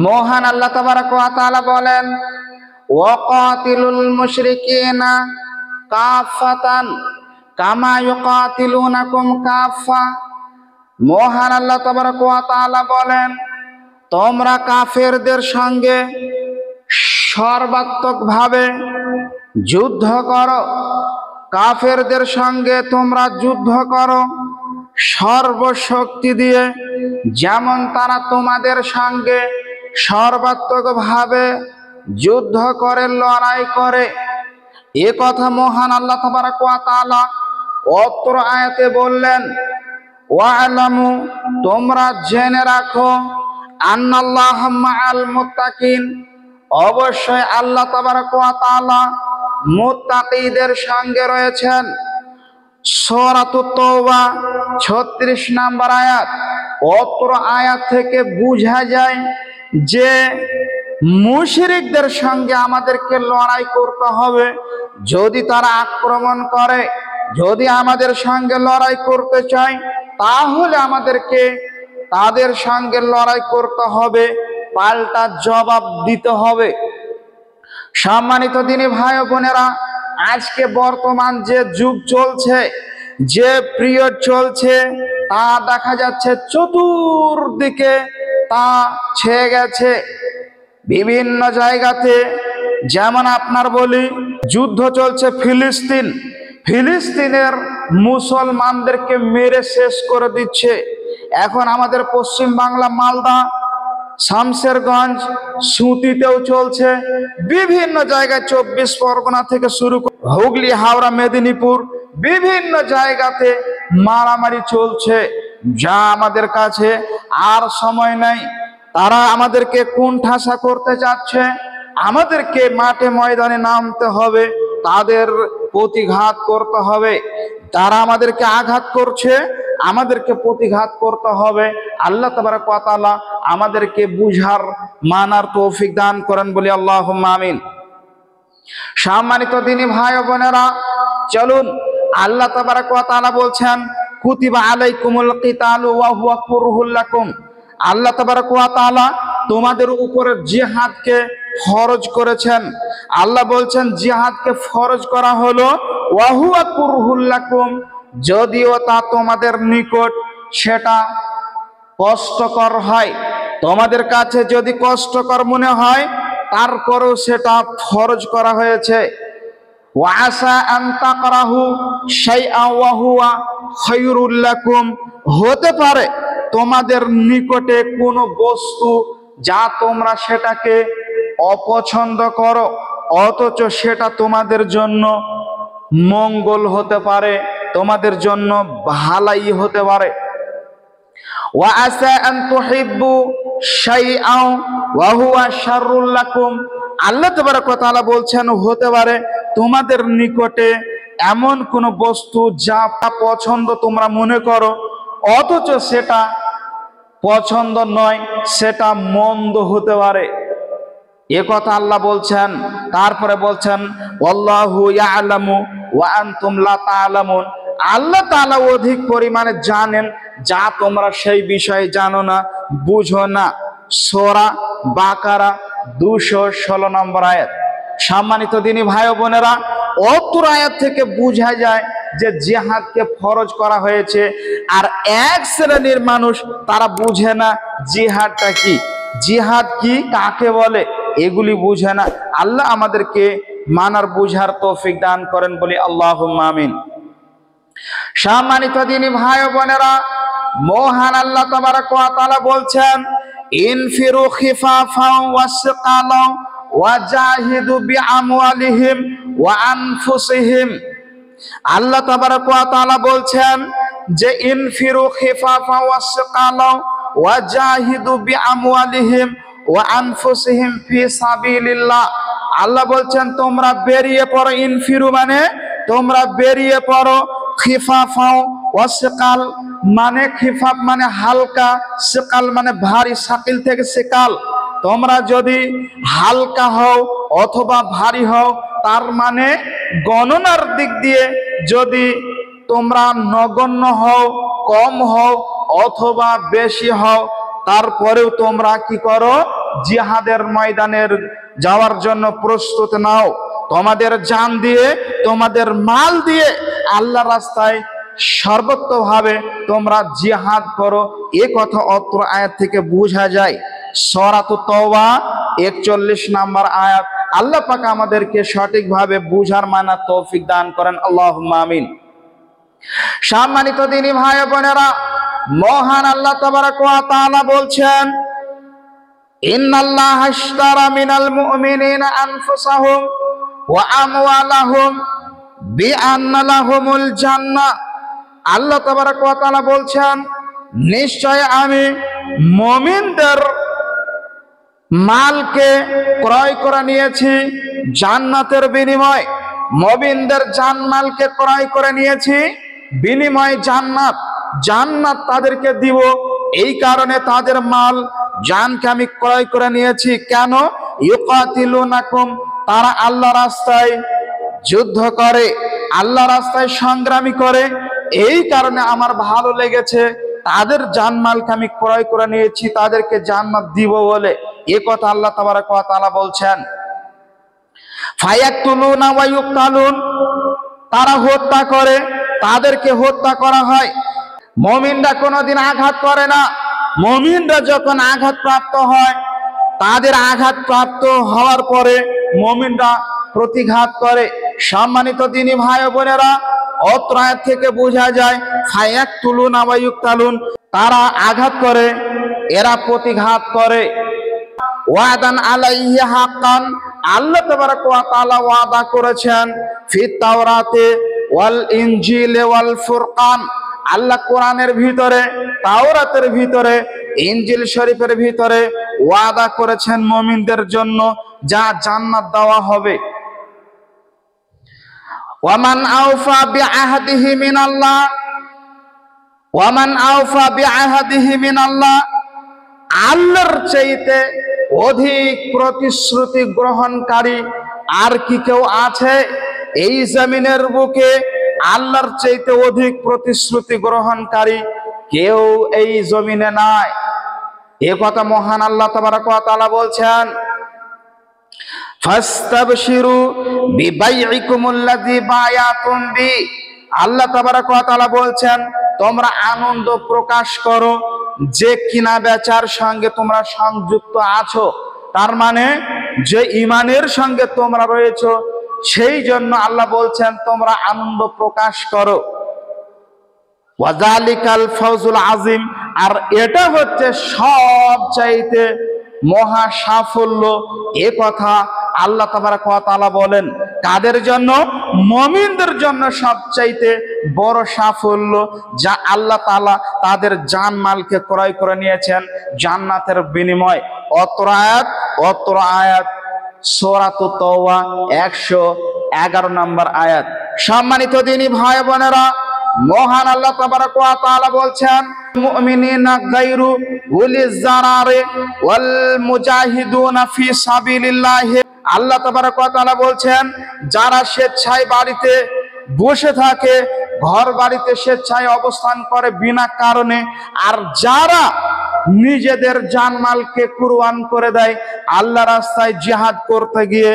মহান আল্লাহ তাবারক ওয়া তাআলা বলেন, ওয়াকাতিলুল মুশরিকিনা কাফাতান কামা ইউকাতিলুনাকুম কাফা। মহান আল্লাহ তাবারক ওয়া তাআলা বলেন, তোমরা কাফেরদের সঙ্গে সর্বাত্মকভাবে যুদ্ধ করো, কাফেরদের সঙ্গে তোমরা যুদ্ধ করো সর্বশক্তি দিয়ে, যেমন তারা তোমাদের সঙ্গে সর্বাত্মকভাবে যুদ্ধ করে, লড়াই করে। এ কথা মহান আল্লাহ তাবারক ওয়া তাআলা অত্র আয়াতে বললেন, ওয়ালামু, তোমরা জেনে রাখো, আন্নাল্লাহা মাআল মুত্তাকিন, অবশ্যই আল্লাহ তাবারক ওয়া তাআলা মুত্তাকিদের সঙ্গে রয়েছেন। সূরাতুত তাওবা 36 নম্বর আয়াত। অত্র আয়াত থেকে বোঝা যায় যে মুশরিকদের সঙ্গে আমাদেরকে লড়াই করতে হবে। যদি তারা আক্রমণ করে, যদি আমাদের সঙ্গে লড়াই করতে চায়, তাহলে আমাদেরকে তাদের সঙ্গে লড়াই করতে হবে, পাল্টা জবাব দিতে হবে। সম্মানিত দিনী ভাই ও বোনেরা, আজকে বর্তমান যে যুগ চলছে, যে পিরিয়ড চলছে, তা দেখা যাচ্ছে চতুর্দিকে তা ছেয়ে গেছে। বিভিন্ন জায়গাতে, যেমন আপনার বলি, যুদ্ধ চলছে ফিলিস্তিনের মুসলমানদেরকে মেরে শেষ করে দিচ্ছে। এখন আমাদের পশ্চিম বাংলা, মালদা, শামশেরগঞ্জ, সুতিতেও চলছে। বিভিন্ন জায়গায় 24 পরগনা থেকে শুরু করে হুগলি, হাওড়া, মেদিনীপুর, বিভিন্ন জায়গাতে মারামারি চলছে, যা আমাদের কাছে আর সময় নাই। তারা আমাদেরকে কোণঠাসা করতে যাচ্ছে, আমাদেরকে মাঠে ময়দানে নামতে হবে, তাদের প্রতিঘাত করতে হবে। তারা আমাদেরকে আঘাত করছে, আমাদেরকে প্রতিঘাত করতে হবে। আল্লাহ তাবারক ওয়া তাআলা আমাদেরকে বুঝার, মানার তৌফিক দান করেন বলি আল্লাহুম্মা আমিন। সম্মানিত দিনী ভাই ও বোনেরা, চলুন, আল্লাহ তাবারক ওয়া তাআলা বলছেন, কুতিবা আলাইকুমুল কিতালু ওয়া হুয়া কুরহুল লাকুম। আল্লাহ তাবারক ওয়া তাআলা তোমাদের উপরে জিহাদকে ফরজ করেছেন। আল্লাহ বলছেন জিহাদকে ফরজ করা হলো ওয়া হুয়া কুরহুল লাকুম, যদিও তা তোমাদের নিকট সেটা কষ্টকর হয়। তোমাদের কাছে যদি কষ্টকর মনে হয়, তারপরেও সেটা ফরজ করা হয়েছে। ওয়া আসা আন তাকরাহু শাইআন ওয়া হুয়া খায়রুল লাকুম, হতে পারে তোমাদের নিকটে কোনো বস্তু যা তোমরা সেটাকে অপছন্দ করো, অথচ সেটা তোমাদের জন্য মঙ্গল হতে পারে, তোমাদের জন্য ভালাই হতে পারে। ওয়া আসা আন তুহিব্বু শাইআন ওয়া হুয়া শাররুল লাকুম। আল্লাহ তাবারক ওয়া তাআলা বলছেন, হতে পারে তোমাদের নিকটে এমন কোন বস্তু যা পছন্দ তোমরা মনে করো, অথচ সেটা পছন্দ নয়, সেটা মন্দ হতে পারে। এ কথা আল্লাহ বলছেন। তারপরে বলছেন, আল্লাহু ইয়ালামু ওয়া আনতুম লা তা'লামুন। আল্লাহ তাআলা অধিক পরিমাণে জানেন, যা তোমরা সেই বিষয়ে জানো না, বুঝো না। সূরা বাকারা 216 নম্বর আয়াত। সম্মানিত দিনী ভাই ও বোনেরা, অত্র আয়াত থেকে বোঝা যায় যে জিহাদকে ফরজ করা হয়েছে। আর এক শ্রেণীর মানুষ, তারা বুঝে না জিহাদটা কি, জিহাদ কি, কাকে বলে, এগুলি বুঝে না। আল্লাহ আমাদেরকে মানার বুঝার তৌফিক দান করেন বলি আল্লাহুম্মা আমিন। সম্মানিত দিনী ভাই ও বোনেরা, মহান আল্লাহ তাবারক ওয়া তাআলা বলছেন, ইনফিরু খিফাফাও ওয়া সিকালাও ওয়া জাহিদু বিআমওয়ালিহিম ওয়া আনফুসিহিম। আল্লাহ তাবারক ওয়া তাআলা বলছেন যে ইনফিরু খিফাফাও ওয়া সিকালাও ওয়া জাহিদু বিআমওয়ালিহিম ওয়া আনফুসিহিম ফি সাবিলিল্লাহ। আল্লাহ বলছেন তোমরা বেরিয়ে পড়ো। ইনফিরু মানে তোমরা বেরিয়ে পড়ো, খিফাফাও ওয়া সিকাল মানে খিফাফ মানে হালকা, সিকাল মানে ভারী, সাকিল থেকে সিকাল। তোমরা যদি হালকা হও অথবা ভারী হও, তার মানে গণনার দিক দিয়ে যদি তোমরা নগণ্য হও, কম হও অথবা বেশি হও, তারপরেও তোমরা কি করো, জিহাদের ময়দানের যাওয়ার জন্য প্রস্তুত নাও, তোমাদের জান দিয়ে তোমাদের মাল দিয়ে আল্লাহ রাস্তায় সর্বত্রভাবে তোমরা জিহাদ করো। এ কথা অত্র আয়াত থেকে বোঝা যায়। সূরাতুত তাওবা 41 নম্বর আয়াত। আল্লাহ পাক আমাদেরকে সঠিকভাবে বুঝার মানা তৌফিক দান করেন, আল্লাহুম্মা আমিন। সম্মানিত দিনী ভাই বোনেরা, মহান আল্লাহ তাবারক ওয়া তাআলা বলছেন, ইন্নাল্লাহা আশতারা মিনাল মুমিনিনা আনফুসাহুম ওয়া আমওয়ালাহুম বিআন্না লাহুমুল জান্নাহ। আল্লাহ তাবারক ওয়া তাআলা বলছেন, নিশ্চয় আমি মুমিনদের মালকে ক্রয় করে নিয়েছি জান্নাতের বিনিময়। মুমিনদের জানমালকে ক্রয় করে নিয়েছি বিনিময় জান্নাত। জান্নাত তাদেরকে দিব, এই কারণে তাদের মাল জানকে আমি ক্রয় করে নিয়েছি। কেন? ইউকাতিলুনাকুম, তারা আল্লাহ রাস্তায় যুদ্ধ করে, আল্লাহ রাস্তায় সংগ্রামী করে, এই কারণে আমার ভালো লেগেছে, তাদের জানমালকে আমি ক্রয় করে নিয়েছি, তাদেরকে জান্নাত দিব বলে। এ কথা আল্লাহ তাবারক ওয়া তাআলা বলছেন। ফায়াকতুলুনা ওয়া ইউকতালুন, তারা হত্যা করে, তাদেরকে হত্যা করা হয়। মুমিনরা কোনোদিন আঘাত করে না। মুমিনরা যখন আঘাতপ্রাপ্ত হয়, তাদের আঘাতপ্রাপ্ত হওয়ার পরে মুমিনরা প্রতিঘাত করে। সম্মানিত দিনী ভাই বোনেরা, অত্র আয়াত থেকে বোঝা যায় ফায়াকতুলুনা ওয়া ইউকতালুন, তারা আঘাত করে, এরা প্রতিঘাত করে। ওয়াদান আলাইহি হাক্কান, আল্লাহ তাবারক ওয়া তাআলা ওয়াদা করেছেন ফিত তাওরাতে ওয়াল ইনজিল ওয়াল ফুরকান, আল্লাহ কোরআনের ভিতরে, তাওরাতের ভিতরে, ইনজিল শরীফের ভিতরে ওয়াদা করেছেন মুমিনদের জন্য যা জান্নাত দেওয়া হবে। ওয়ামান আওফা বিআহদিহি মিনাল্লাহ, ওয়ামান আওফা বিআহদিহি মিনাল্লাহ, আল্লাহর চাইতে অধিক প্রতিশ্রুতি গ্রহণকারী আর কি কেউ আছে এই জমিনের বুকে? আল্লাহর চাইতে অধিক প্রতিশ্রুতি গ্রহণকারী কেউ এই জমিনে নাই। এ কথা মহান আল্লাহ তাবারক ওয়া তাআলা বলছেন, ফাস্তাবশিরু বিবাইইকুমুল্লাযী বায়াতুম বি। আল্লাহ তাবারক ওয়া তাআলা বলছেন, তোমরা আনন্দ প্রকাশ করো যে কিনা বেচার সঙ্গে তোমরা সংযুক্ত আছো। তার মানে যে ঈমানের সঙ্গে তোমরা রয়েছো, সেই জন্য আল্লাহ বলছেন তোমরা আনন্দ প্রকাশ করো। ওয়াযালিকাল ফাওজুল আযীম, আর এটা হচ্ছে সবচাইতে মহা সাফল্য। এ কথা আল্লাহ তাবারক ওয়া তাআলা বলেন কাদের জন্য? মুমিনদের জন্য সবচাইতে বড় সাফল্য, যা আল্লাহ তাআলা তাদের জানমালকে ক্রয় করে নিয়েছেন জান্নাতের বিনিময়। অত্র আয়াত সূরাতুত তাওবা 111 নম্বর আয়াত। সম্মানিত দিনী ভাই বোনেরা, মহান আল্লাহ তাবারক ওয়া তাআলা বলছেন, মুমিনিনা গায়রু উলিজ জারারি ওয়াল মুজাহিদুনা ফি সাবিলিল্লাহ। আল্লাহ তাবারক ওয়া তাআলা বলছেন, যারা স্বেচ্ছায় বাড়িতে বসে থাকে, ঘর বাড়িতে স্বেচ্ছায় অবস্থান করে বিনা কারণে, আর যারা নিজেদের জানমালকে কুরবান করে দেয় আল্লাহ রাস্তায় জিহাদ করতে গিয়ে,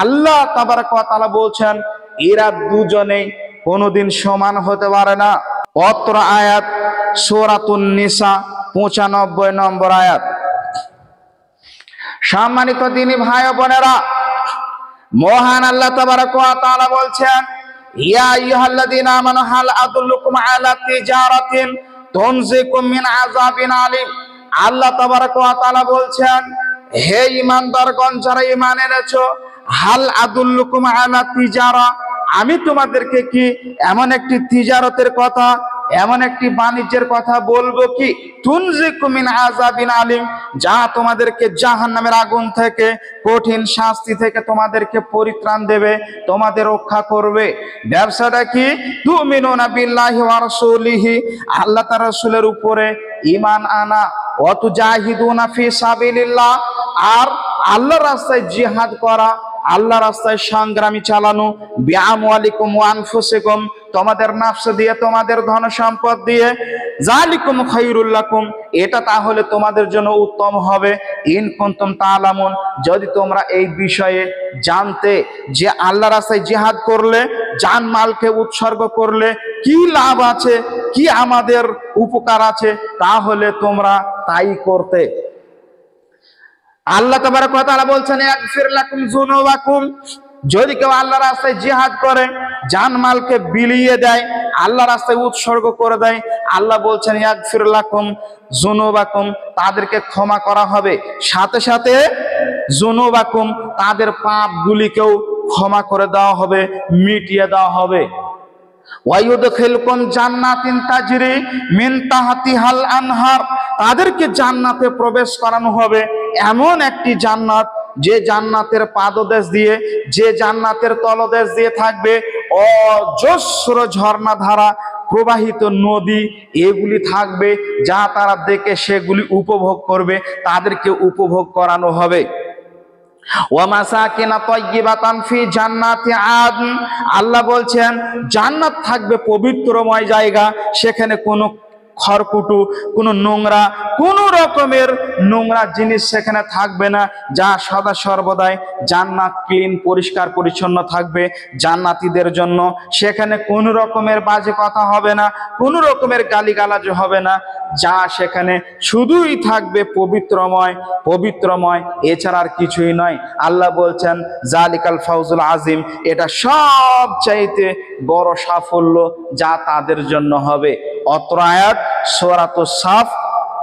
আল্লাহ তাবারক ওয়া তাআলা বলছেন এরা দুজনেই কোনোদিন সমান হতে পারে না। অত্র আয়াত সূরাতুন নিসা 95 নম্বর আয়াত। সম্মানিত দিনী ভাই বোনেরা, মহান আল্লাহ তাবারক ওয়া তাআলা বলছেন, ইয়া আইয়ুহাল্লাযীনা আমানু হাল আদুল্লুকুম আলা তিজারাতিন তুনজিকুম মিন আযাবিন আলীম। আল্লাহ তাবারক ওয়া তাআলা বলছেন, হে ঈমানদারগণ, যারা ঈমান এনেছো, হাল আদুল্লুকুম আলা তিজারা, আমি তোমাদেরকে কি এমন একটি তিজারতের কথা, এমন একটি বাণিজ্যের কথা বলবো কি? তুনজিকুম মিন আযাবিন আলীম, যা তোমাদেরকে জাহান্নামের আগুন থেকে, কঠিন শাস্তি থেকে তোমাদেরকে পরিত্রাণ দেবে, তোমাদের রক্ষা করবে। ব্যবসাটা কি? তুমিনুনা বিল্লাহি ওয়া রাসূলিহি, আল্লাহ তার রাসূলের উপরে ঈমান আনা, ওয়া তুজাহিদুনা ফি সাবিলিল্লাহ, আর আল্লাহর রাস্তায় জিহাদ করা, আল্লাহ রাস্তায় সংগ্রামী চালানো, বিআমওয়ালিকুম ওয়া আনফুসিকুম, তোমাদের নাফস দিয়ে, তোমাদের ধন সম্পদ দিয়ে, যালিকুম খায়রুল লাকুম, এটা তাহলে তোমাদের জন্য উত্তম হবে, ইন কুনতুম তা'লামুন, যদি তোমরা এই বিষয়ে জানতে যে আল্লাহ রাস্তায় জিহাদ করলে, জানমালকে উৎসর্গ করলে কি লাভ আছে, কি আমাদের উপকার আছে, তাহলে তোমরা তাই করতে। আল্লাহ তাবারক ওয়া তাআলা বলছেন ইয়াগফির লাকুম যুনুবাকুম, যদি কেউ আল্লাহ রাস্তায় জিহাদ করে, জানমালকে বিলিয়ে দেয়, আল্লাহ রাস্তায় উৎসর্গ করে দেয়, আল্লাহ বলছেন ইয়াগফির লাকুম যুনুবাকুম, তাদেরকে ক্ষমা করা হবে, সাথে সাথে যুনুবাকুম, তাদের পাপগুলিকেও ক্ষমা করে দেওয়া হবে, মিটিয়ে দেওয়া হবে। ওয়ায়ুদখিলকুম জান্নাতিন তাজরি মিন তাহতিহাল আনহার, তাদেরকে জান্নাতে প্রবেশ করানো হবে, এমন একটি জান্নাত যে জান্নাতের পাদদেশ দিয়ে, যে জান্নাতের তলদেশ দিয়ে থাকবে অজস্র ঝর্ণা ধারা প্রবাহিত নদী, এগুলি থাকবে, যা তারা দেখে সেগুলি উপভোগ করবে, তাদেরকে উপভোগ করানো হবে। ওয়া মাসাকিনা তাইয়্যিবাতান ফি জান্নাতি আদন, আল্লাহ বলছেন জান্নাত থাকবে পবিত্রময় জায়গা, সেখানে কোনো খড়কুটো, কোনো নোংরা, কোন রকমের নোংরা জিনিস সেখানে থাকবে না, যা সদা সর্বদাই জান্নাত ক্লিন, পরিষ্কার পরিচ্ছন্ন থাকবে জান্নাতীদের জন্য। সেখানে কোনো রকমের বাজে কথা হবে না, কোনো রকমের গালিগালাজ হবে না, যা সেখানে শুধুই থাকবে পবিত্রময়, পবিত্রময়, এছাড়া আর কিছুই নয়। আল্লাহ বলছেন জালিকাল ফাউজুল আজিম, এটা সব চাইতে বড় সাফল্য যা তাদের জন্য হবে। অত্র আয়াত সূরাতুস সাফ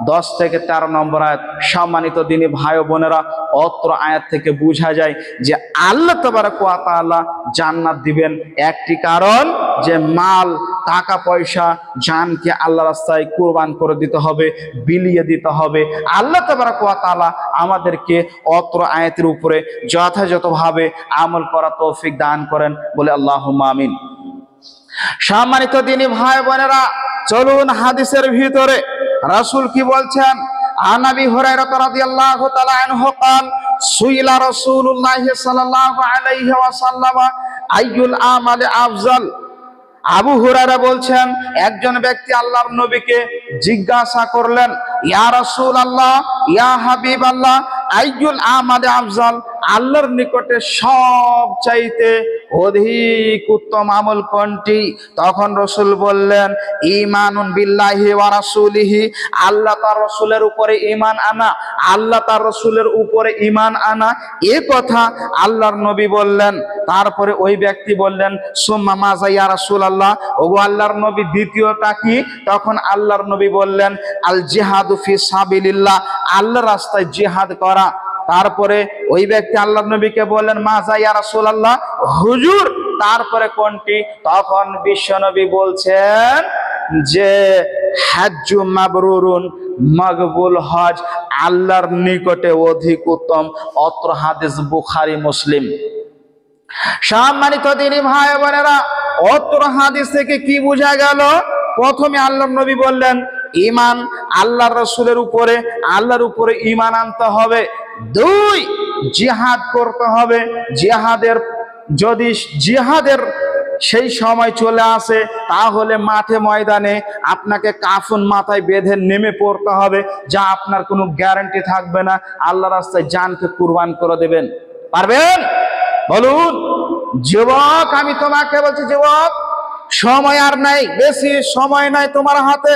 10 থেকে 13 নম্বর আয়াত। সম্মানিত দিনী ভাই ও বোনেরা, অত্র আয়াত থেকে বোঝা যায় যে আল্লাহ তাবারক ওয়া তাআলা জান্নাত দিবেন একটি কারণ, যে মাল, টাকা পয়সা, জানকে আল্লাহ রাস্তায় কুরবান করে দিতে হবে, বিলিয়ে দিতে হবে। আল্লাহ তাবারক ওয়া তাআলা আমাদেরকে অত্র আয়াতের উপরে যথাযথভাবে আমল করা তৌফিক দান করেন, বলে আল্লাহুম্মা আমিন। সম্মানিত দিনী ভাই বোনেরা, চলুন হাদিসের ভিতরে রাসূল কি বলছেন। আন আবি হুরায়রা রাদিয়াল্লাহু তাআলা আনহু قال সুইলা রাসূলুল্লাহ সাল্লাল্লাহু আলাইহি ওয়াসাল্লাম আইয়ুল আমালি আফজাল। আবু হুরায়রা বলছেন, একজন ব্যক্তি আল্লাহর নবীকে জিজ্ঞাসা করলেন, ইয়া রাসূলুল্লাহ, ইয়া হাবিবাল্লাহ, আইয়ুল আমালি আফজাল, আল্লাহর নিকটে সবচাইতে অধিক উত্তম আমল কোনটি? তখন রাসূল বললেন, ঈমানুন বিল্লাহি ওয়া রাসূলিহি, আল্লাহ তার রাসূলের উপরে ঈমান আনা, আল্লাহ তার রাসূলের উপরে ঈমান আনা, এই কথা আল্লাহর নবী বললেন। তারপরে ওই ব্যক্তি বললেন, সুম্মা মাজা ইয়া রাসূলুল্লাহ, ওগো আল্লাহর নবী দ্বিতীয়টা কি? তখন আল্লাহর নবী বললেন, আল জিহাদু ফি সাবিলিল্লাহ, আল্লাহর রাস্তায় জিহাদ করা। তারপরে ওই ব্যক্তি আল্লাহর নবীকে বললেন, মাজা ইয়া রাসূলুল্লাহ, হুজুর তারপরে কোনটি? তখন বিশ্বনবী বলছেন যে হজ্জু মাবরুরুন, মকবুল হজ আল্লাহর নিকটে অধিক উত্তম। অত্র হাদিস বুখারী মুসলিম। সম্মানিত দিনী ভাই বোনেরা, অত্র হাদিস থেকে কি বোঝা গেল? প্রথমে আল্লাহর নবী বললেন ঈমান, আল্লাহর রাসূলের উপরে, আল্লাহর উপরে ঈমান আনতে হবে। 2, জিহাদ করতে হবে। যদি জিহাদের সেই সময় চলে আসে, তাহলে মাঠে ময়দানে আপনাকে কাফন মাথায় বেঁধে নেমে পড়তে হবে, যা আপনার কোনো গ্যারান্টি থাকবে না আল্লাহর রাস্তায় জানকে কুরবান করে দেবেন। পারবেন? বলুন। যুবক, আমি তোমাকে বলছি, যুবক, সময় আর নাই, বেশি সময় নাই তোমার হাতে।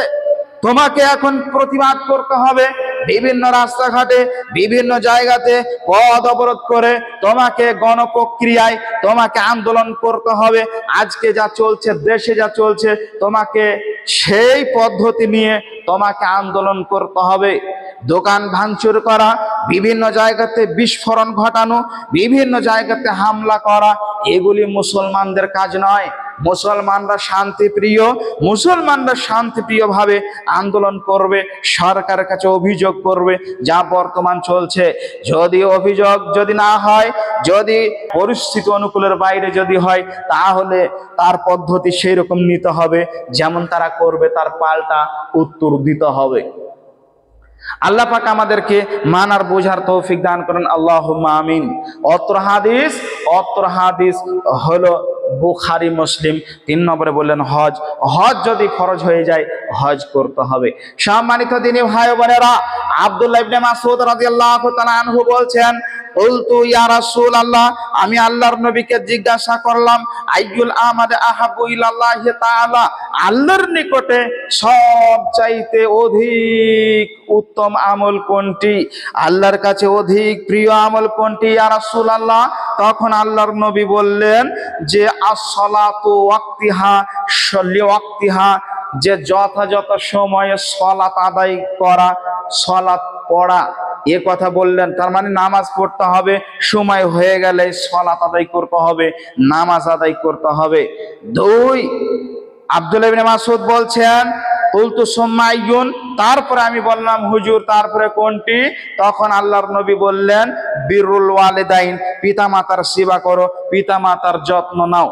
তোমাকে এখন প্রতিবাদ করতে হবে। বিভিন্ন রাস্তাঘাটে, বিভিন্ন জায়গাতে পথ অবরোধ করে তোমাকে গণপ্রক্রিয়ায় তোমাকে আন্দোলন করতে হবে। আজকে যা চলছে, দেশে যা চলছে, তোমাকে সেই পদ্ধতি নিয়ে তোমাকে আন্দোলন করতে হবে। দোকান ভাঙচুর করা, বিভিন্ন জায়গাতে বিস্ফোরণ ঘটানো, বিভিন্ন জায়গাতে হামলা করা, এগুলি মুসলমানদের কাজ নয়। মুসলমানরা শান্তিপ্রিয়, মুসলমানরা শান্তিপ্রিয় ভাবে আন্দোলন করবে, সরকারের কাছে অভিযোগ করবে যা বর্তমান চলছে। যদি অভিযোগ যদি না হয়, যদি পরিস্থিতি অনুকূলের বাইরে যদি হয়, তাহলে তার পদ্ধতি সেই রকম নিতে হবে, যেমন তারা করবে তার পাল্টা উত্তর দিতে হবে। আল্লাহ পাক আমাদেরকে মানার বোঝার তৌফিক দান করেন, আল্লাহুম্মা আমিন। অত্র হাদিস অত্র হাদিস হলো বুখারী মুসলিম। 3 নম্বরে বললেন হজ। হজ যদি ফরজ হয়ে যায় হজ করতে হবে। সম্মানিত দিনী ভাই বোনেরা, আব্দুল্লাহ ইবনে মাসউদ রাদিয়াল্লাহু তাআলা আনহু বলছেন, কুলতু ইয়া রাসূলুল্লাহ, আমি আল্লাহর নবীকে জিজ্ঞাসা করলাম, আইয়ুল আমালি আহাব্বু ইলাল্লাহি তাআলা, আল্লাহর নিকটে সবচাইতে অধিক উত্তম আমল কোনটি, আল্লাহর কাছে অধিক প্রিয় আমল কোনটি ইয়া রাসূলুল্লাহ? তখন আল্লাহর নবী বললেন যে as-salatu ওয়াক্তিহা লিওয়াক্তিহা, যে যথাযথ সময়ে সালাত আদায় করা, সালাত পড়া, এ কথা বললেন। তার মানে নামাজ পড়তে হবে, সময় হয়ে গেলে সালাত আদায় করতে হবে, নামাজ আদায় করতে হবে। 2, আব্দুল্লাহ ইবনে মাসউদ বলছেন, কুলতু সুম্মা আইয়ুন, তারপরে আমি বললাম হুজুর তারপরে কোনটি? তখন আল্লাহর নবী বললেন বিরুল ওয়ালিদাইন, পিতামাতার সেবা করো, পিতামাতার যত্ন নাও।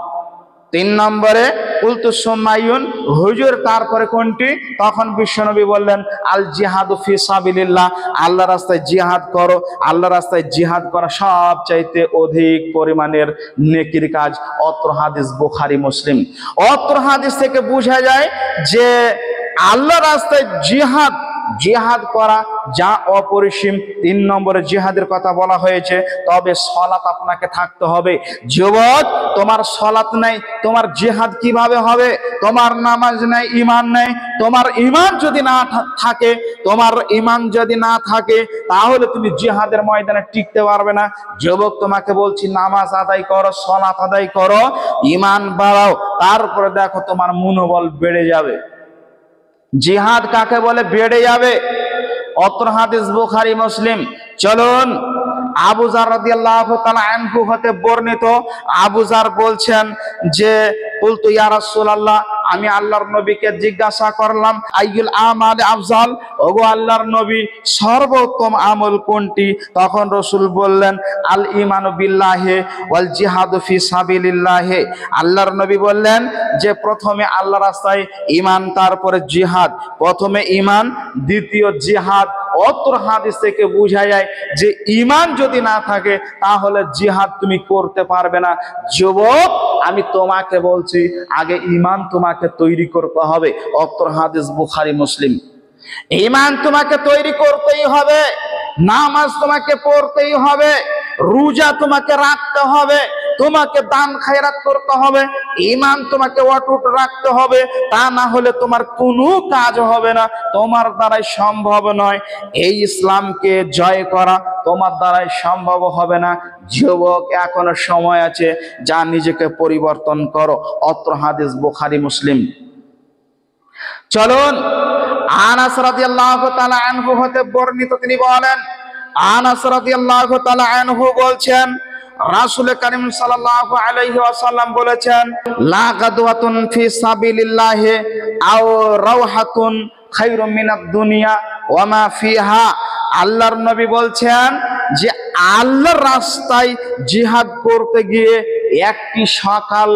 3 নম্বরে কুলতু সুম্মা আইয়ুন, হুজুর তারপরে কোনটি? তখন বিশ্বনবী বললেন আল জিহাদু ফি সাবিলিল্লাহ, আল্লাহর রাস্তায় জিহাদ করো। আল্লাহর রাস্তায় জিহাদ করা সবচাইতে অধিক পরিমাণের নেকির কাজ। অত্র হাদিস বুখারী মুসলিম। অত্র হাদিস থেকে বোঝা যায় যে আল্লাহর রাস্তায় জিহাদ করা যা অপরিসীম। 3 নম্বরে জিহাদের কথা বলা হয়েছে। তবে সালাত আপনাকে থাকতে হবে। যুবক, তোমার সালাত নাই, তোমার জিহাদ কিভাবে হবে? তোমার নামাজ নাই, ঈমান নাই। তোমার ঈমান যদি না থাকে, তাহলে তুমি জিহাদের ময়দানে টিকতে পারবে না। যুবক, তোমাকে বলছি নামাজ আদায় করো, সালাত আদায় করো, ঈমান বাড়াও, তারপরে দেখো তোমার মনোবল বেড়ে যাবে। জিহাদ কাকে বলে? বেড়ে যাবে। অত্র হাদিস বুখারী মুসলিম। চলুন আবু যার রাদিয়াল্লাহু তাআলা আনহু হতে বর্ণিত, আবু যার বলছেন যে কুলতু ইয়া রাসূলুল্লাহ, আমি আল্লাহর নবীকে জিজ্ঞাসা করলাম আইয়ুল আমালি আফজাল, ওগো আল্লাহর নবী সর্বোত্তম আমল কোনটি? তখন রাসূল বললেন আল ঈমানু বিল্লাহি ওয়াল জিহাদু ফি সাবিলিল্লাহি। আল্লাহর নবী বললেন যে প্রথমে আল্লাহর রাস্তায় ঈমান, তারপরে জিহাদ। প্রথমে ঈমান, দ্বিতীয় জিহাদ। অত্র হাদিস থেকে বোঝা যায় যে ঈমান যদি না থাকে তাহলে জিহাদ তুমি করতে পারবে না। যুবক, আমি তোমাকে বলছি আগে ঈমান তোমাকে তৈরি করতে হবে। অত্র হাদিস বুখারী মুসলিম। ঈমান তোমাকে তৈরি করতেই হবে, নামাজ তোমাকে পড়তেই হবে, রোজা তোমাকে রাখতে হবে, তোমাকে দান খায়রাত করতে হবে, ঈমান তোমাকে অটুট রাখতে হবে। তা না হলে তোমার কোনো কাজ হবে না, তোমার দ্বারাই সম্ভব নয়। এই ইসলামকে জয় করা তোমার দ্বারাই সম্ভব হবে না। যুবক, এখনো সময় আছে, যা নিজেকে পরিবর্তন করো। অত্র হাদিস বুখারী মুসলিম। চলুন আনাস রাদিয়াল্লাহু তাআলা আনহু হতে বর্ণিত, তিনি বলেন, আনাস রাদিয়াল্লাহু তাআলা আনহু বলছেন রাসূল কারীম সাল্লাল্লাহু আলাইহি ওয়াসাল্লাম বলেছেন, লা গাদওয়াতুন ফি সাবিলিল্লাহি আও রাওহাতুন খায়রুম মিনাদ দুনিয়া ওয়া মা ফিহা। আল্লাহর নবী বলছেন যে আল্লাহর রাস্তায় জিহাদ করতে গিয়ে একটি সকাল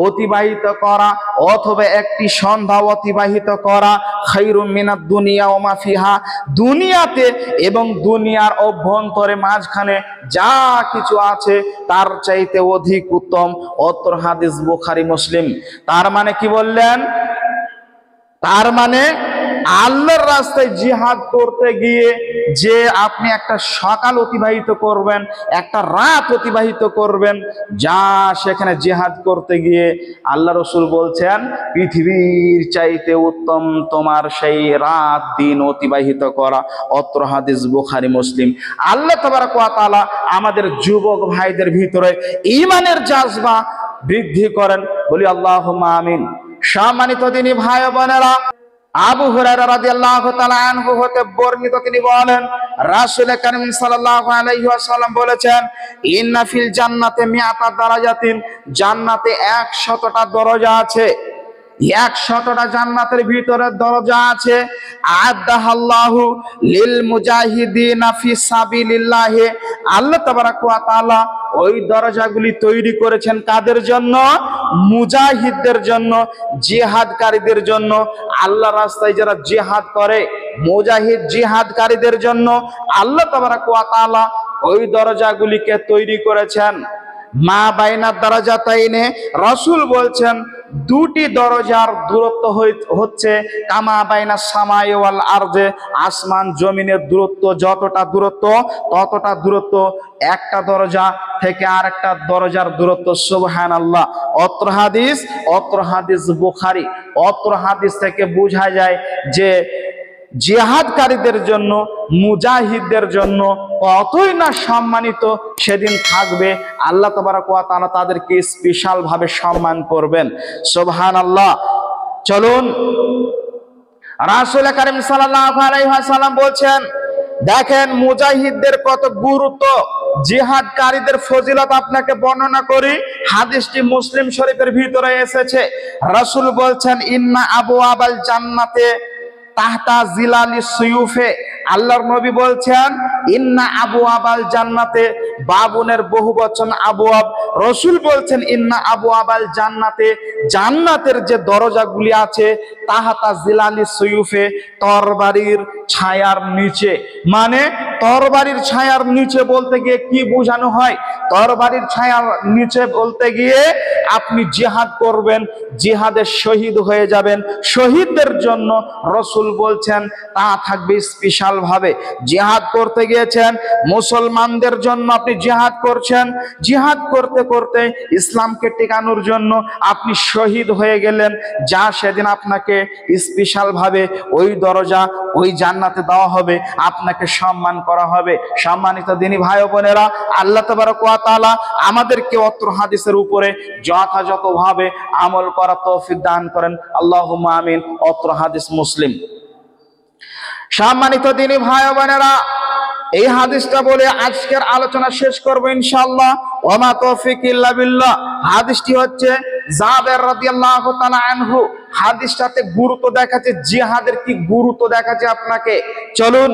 অতিবাহিত করা অথবা একটি সন্ধ্যা অতিবাহিত করা, খায়রুম মিনাদ দুনিয়া ওয়া মা ফিহা, দুনিয়াতে এবং দুনিয়ার অভ্যন্তরে মাঝখানে যা কিছু আছে তার চাইতে অধিক উত্তম। অত্র হাদিস বুখারী মুসলিম। তার মানে কি বললেন? তার মানে আল্লাহর রাস্তায় জিহাদ করতে গিয়ে যে আপনি একটা সকাল অতিবাহিত করবেন, একটা রাত অতিবাহিত করবেন, যা সেখানে জিহাদ করতে গিয়ে আল্লাহ রাসূল বলছেন পৃথিবীর চাইতে উত্তম তোমার সেই রাত দিন অতিবাহিত করা। অত্র হাদিস বুখারী মুসলিম। আল্লাহ তাবারক ওয়া তাআলা আমাদের যুবক ভাইদের ভিতরে ঈমানের জাযবা বৃদ্ধি করেন, বলি আল্লাহুম্মা আমিন। সম্মানিত দিনী ভাই বোনেরা, আবু হুরায়রা রাদিয়াল্লাহু তাআলা আনহু হতে বর্ণিত, তিনি বলেন রাসূল কারীম সাল্লাল্লাহু আলাইহি ওয়াসাল্লাম বলেছেন, ইন্না ফিল জান্নাতি মিআতা দারাজাতিন, জান্নাতে 100টা দরজা আছে। 100টা জান্নাতের ভিতরে দরজা আছে। আদাহাল্লাহু লিল মুজাহিদিনা ফি সাবিলিল্লাহি, আল্লাহ তাবারাক ওয়া তাআলা ওই দরজাগুলি তৈরি করেছেন কাদের জন্য? মুজাহিদদের জন্য, জিহাদকারীদের জন্য। আল্লাহ রাস্তায় যারা জিহাদ করে, মুজাহিদ জিহাদকারীদের জন্য আল্লাহ তাবারাক ওয়া তাআলা ওই দরজাগুলিকে তৈরি করেছেন। মা বাইনা দারাজাতাইনে, রাসূল বলছেন দুটি দরজার দূরত্ব হচ্ছে কামা বাইনা সামাই ওয়াল আরদে, আসমান জমিনের দূরত্ব যতটা দূরত্ব ততটা দূরত্ব একটা দরজা থেকে আরেকটা দরজার দূরত্ব। সুবহানাল্লাহ। অত্র হাদিস বুখারী। অত্র হাদিস থেকে বোঝা যায় যে জিহাদকারীদের জন্য, মুজাহিদদের জন্য কতই না সম্মানিত সেদিন থাকবে। আল্লাহ তাবারক ওয়া তাআলা তাদেরকে স্পেশাল ভাবে সম্মান করবেন। সুবহানাল্লাহ। চলুন, রাসূল কারীম সাল্লাল্লাহু আলাইহি ওয়াসাল্লাম বলছেন, দেখেন মুজাহিদদের কত গুরুত্ব, জিহাদকারীদের ফজিলত আপনাকে বর্ণনা করি। হাদিসটি মুসলিম শরীফের ভিতরে এসেছে। রাসূল বলছেন, ইন্না আবওয়াবাল জান্নাতে তাহতা জিলালি সুয়ুফে। আল্লাহর নবী বলছেন, ইন্না আবওয়াবাল জান্নাতে, বাবুনের বহুবচন আবওয়াব। রাসূল বলছেন, ইন্না আবওয়াবাল জান্নাতে, জান্নাতের যে দরজাগুলি আছে, তাহতা জিলালি সুয়ুফে, তরবারির ছায়ার নিচে। মানে তরবারির ছায়ার নিচে বলতে গিয়ে কি বোঝানো হয়? তরবারির ছায়ার নিচে বলতে গিয়ে আপনি জিহাদ করবেন, জিহাদে শহীদ হয়ে যাবেন। শহীদদের জন্য রাসূল বলছেন তা থাকবে স্পেশাল ভাবে। জিহাদ করতে গিয়েছেন, মুসলমানদের জন্য আপনি জিহাদ করছেন, জিহাদ করতে করতে ইসলামকে টিকানোর জন্য আপনি শহীদ হয়ে গেলেন, যা সেদিন আপনাকে স্পেশাল ভাবে ওই দরজা, ওই জান্নাতে দেওয়া হবে, আপনাকে সম্মান করা হবে। সম্মানিত দিনী ভাই ও বোনেরা, আল্লাহ তাবারক ওয়া তাআলা আমাদেরকে অত্র হাদিসের উপরে যথাযথভাবে আমল করা তৌফিক দান করেন। আল্লাহুম্মা আমিন। অত্র হাদিস মুসলিম। সম্মানিত দিনী ভাই ও বোনেরা, এই হাদিসটা বলে আজকের আলোচনা শেষ করব ইনশাআল্লাহ। ওমা তৌফিক ইল্লা বিল্লাহ। হাদিসটি হচ্ছে জাবের রাদিয়াল্লাহু তাআলা আনহু। হাদিসটাতে গুরুত্ব দেখাচ্ছে, জিহাদের কি গুরুত্ব দেখাচ্ছে আপনাকে। চলুন,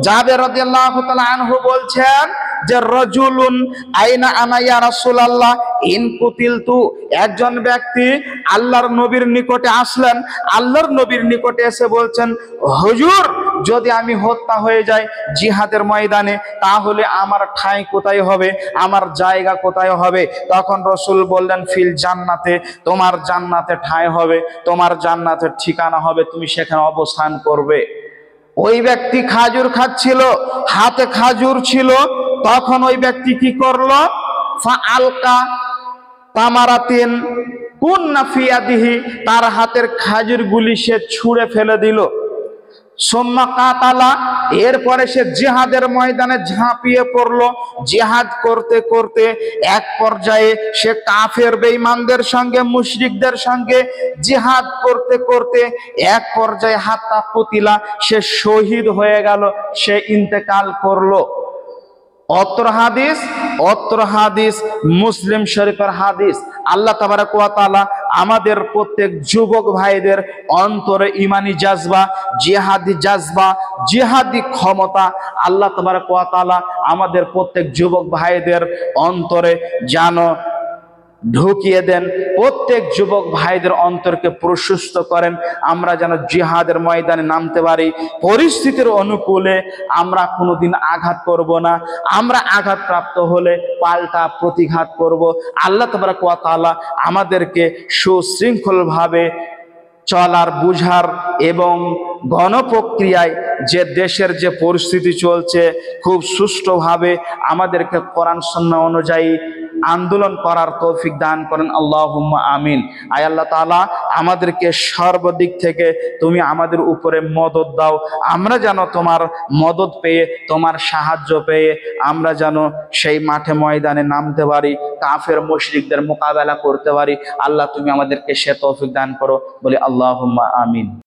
জাবের রাদিয়াল্লাহু তাআলা আনহু বলছেন যে রাজুলুন আইনা আনা ইয়া রাসূলুল্লাহ ইন কুতিলতু। একজন ব্যক্তি আল্লাহর নবীর নিকটে আসলেন। আল্লাহর নবীর নিকটে এসে বলছেন, হুজুর যদি আমি হত্যা হয়ে যাই জিহাদের ময়দানে, তাহলে আমার ঠাঁই কোথায় হবে, আমার জায়গা কোথায় হবে? তখন রাসূল বললেন, ফিল জান্নাতে, তোমার জান্নাতে ঠাঁই হবে, তোমার জান্নাতের ঠিকানা হবে, তুমি সেখানে অবস্থান করবে। ওই ব্যক্তি খাজুর খাচ্ছিল, হাতে খাজুর ছিল। তখন ওই ব্যক্তি কি করলো? ফা আলকা তামারাতিন কুন্না ফি ইয়াদিহি, তার হাতের খাজুরগুলি সে ছুঁড়ে ফেলে দিল। সুম্মা কাতালা, এরপরে সে জিহাদের ময়দানে ঝাঁপিয়ে পড়লো। জিহাদ করতে করতে এক পর্যায়ে সে কাফের বেঈমানদের সঙ্গে, মুশরিকদের সঙ্গে জিহাদ করতে করতে এক পর্যায়ে হাত্তা কুতিলা, সে শহীদ হয়ে গেল, সে ইন্তেকাল করলো। অত্র হাদিস মুসলিম শরীফের হাদিস। আল্লাহ তাবারক ওয়া তাআলা আমাদের প্রত্যেক যুবক ভাইদের অন্তরে ঈমানি জাজবা, জিহাদি জাজবা, জিহাদি ক্ষমতা আল্লাহ তাবারক ওয়া তাআলা আমাদের প্রত্যেক যুবক ভাইদের অন্তরে যেন ঢুকিয়ে দেন। প্রত্যেক যুবক ভাইদের অন্তরকে প্রশস্ত করেন, আমরা যেন জিহাদের ময়দানে নামতে পারি। পরিস্থিতির অনুকূলে আমরা কোনোদিন আঘাত করব না, আমরা আঘাতপ্রাপ্ত হলে পাল্টা প্রতিঘাত করব। আল্লাহ তাবারক ওয়া তাআলা আমাদেরকে সুশৃঙ্খলভাবে চলার, বুঝার এবং গণপ্রক্রিয়ায় যে দেশের যে পরিস্থিতি চলছে খুব সুষ্ঠুভাবে আমাদেরকে কোরআন সুন্নাহ অনুযায়ী আন্দোলন করার তৌফিক দান করেন। আল্লাহুম্মা আমিন। আয় আল্লাহ তাআলা আমাদেরকে সর্বদিক থেকে তুমি আমাদের উপরে মদদ দাও, আমরা যেন তোমার মদদ পেয়ে, তোমার সাহায্য পেয়ে আমরা যেন সেই মাঠে ময়দানে নামতে পারি, কাফের মুশরিকদের মোকাবেলা করতে পারি। আল্লাহ তুমি আমাদেরকে সে তৌফিক দান করো, বলি আল্লাহুম্মা আমিন।